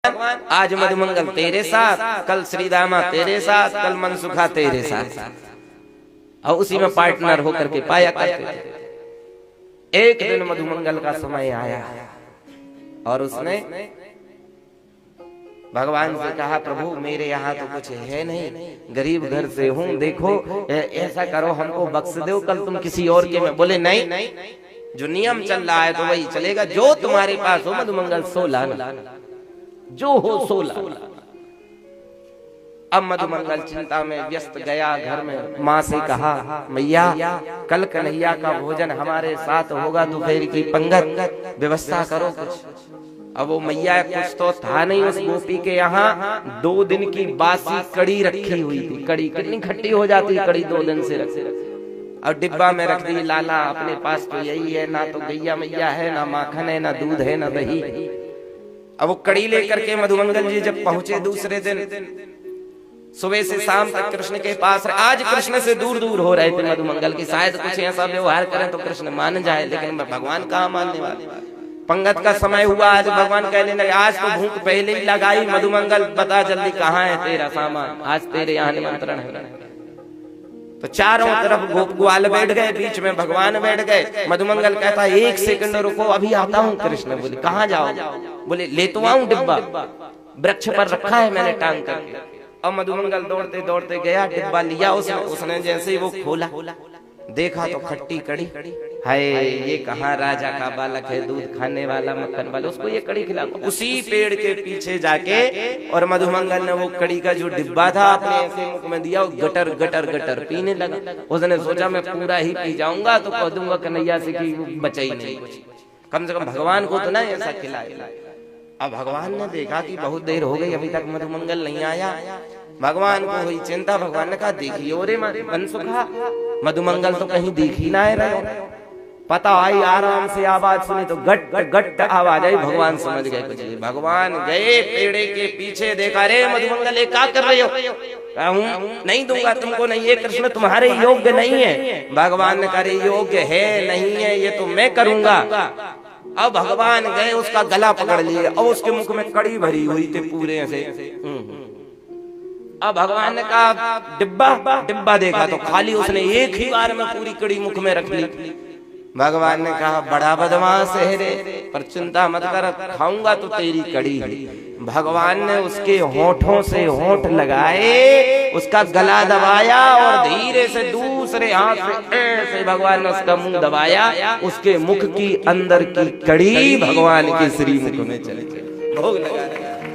आज मधुमंगल तेरे साथ, कल श्रीदामा तेरे साथ, कल मनसुखा तेरे साथ, और उसी में पार्टनर होकर के पाया करते थे। एक दिन मधुमंगल का समय आया और उसने भगवान से कहा, प्रभु मेरे यहाँ तो कुछ है नहीं, गरीब घर से हूँ, देखो ऐसा करो हमको बख्श दो, कल तुम किसी और के में। बोले नहीं, जो नियम चल रहा है तो वही चलेगा, जो तुम्हारे पास हो मधुमंगल सो लाना, जो हो सो लाना। अब मधुमंगल चिंता में व्यस्त गया, घर में माँ से कहा, मैया कल कन्हैया का भोजन हमारे साथ होगा, दोपहर की पंगत व्यवस्था करो कुछ। अब वो मैया कुछ तो था नहीं उस गोपी के यहाँ, 2 दिन की बासी कड़ी रखी हुई थी। कड़ी कितनी खट्टी हो जाती है, कड़ी 2 दिन से रखी, और डिब्बा में रख दी। लाला अपने पास तो यही है, ना तो गैया मैया है, ना माखन है, ना दूध है, ना दही। अब वो कड़ी लेकर के मधुमंगल जी जब पहुंचे दूसरे दिन, सुबह से शाम तक कृष्ण के पास, आज कृष्ण से दूर दूर हो रहे थे मधुमंगल की, शायद कुछ ऐसा व्यवहार करें तो कृष्ण मान जाए, लेकिन भगवान कहाँ मानने वाले। पंगत का समय हुआ, आज भगवान कहने लगे, आज तो भूख पहले ही लगाई, मधुमंगल बता जल्दी कहाँ है तेरा सामान, आज तेरे यहाँ निमंत्रण है। तो चारों तरफ गोप ग्वाल बैठ गए, बीच में भगवान बैठ गए। मधुमंगल कहता, 1 सेकंड रुको, अभी आता हूँ। कृष्ण बोले, कहाँ जाओ? बोले, ले तो आऊं डिब्बा, वृक्ष पर रखा है मैंने टांग करके। और मधुमंगल दौड़ते दौड़ते गया, डिब्बा लिया उसने जैसे ही वो खोला, देखा तो खट्टी कड़ी। हाय, ये कहाँ राजा का बालक है, दूध खाने वाला, मक्खन वाला, उसको ये कड़ी खिला। उसी पेड़ के पीछे जाके और मधुमंगल ने वो कड़ी का जो डिब्बा था अपने ऐसे मुख में दिया, गटर गटर गटर पीने लगा। उसने सोचा मैं पूरा ही पी जाऊंगा तो कह दूंगा कन्हैया से कि बचा ही नहीं, कम से कम भगवान को तो ना ऐसा खिलाए। अब भगवान ने देखा कि बहुत देर हो गई, अभी तक मधुमंगल नहीं आया। भगवान को हुई चिंता, भगवान ने कहा, देखियो रे मनसुखा, मधुमंगल तो कहीं दिख ही ना रहे। पता आई, आराम से आवाज सुनी तो गट गट आवाज आई, भगवान समझ गए कुछ। भगवान गए पेड़े के पीछे, देखा, रे मधुमंगल क्या कर रहे हो? कहूं नहीं दूंगा तुमको, नहीं, ये कृष्ण तुम्हारे योग्य नहीं है। भगवान ने कहा, योग्य है नहीं है, ये तो मैं करूंगा। अब भगवान गए, उसका गला पकड़ लिए और उसके मुख में कड़ी भरी हुई थी पूरे ऐसे। अब भगवान ने कहा, डिब्बा देखा तो खाली, उसने एक ही बार में पूरी कड़ी मुख में रख ली। भगवान ने कहा, बड़ा बदमाश है रे, पर चिंता मत कर, खाऊंगा तो तेरी कड़ी है। भगवान ने उसके होठों से होठ लगाए, उसका गला दबाया और धीरे से दूसरे हाथ से ऐसे भगवान ने उसका मुंह दबाया, उसके मुख की अंदर की कड़ी भगवान के श्री मुख में चली गई। भोग लगा।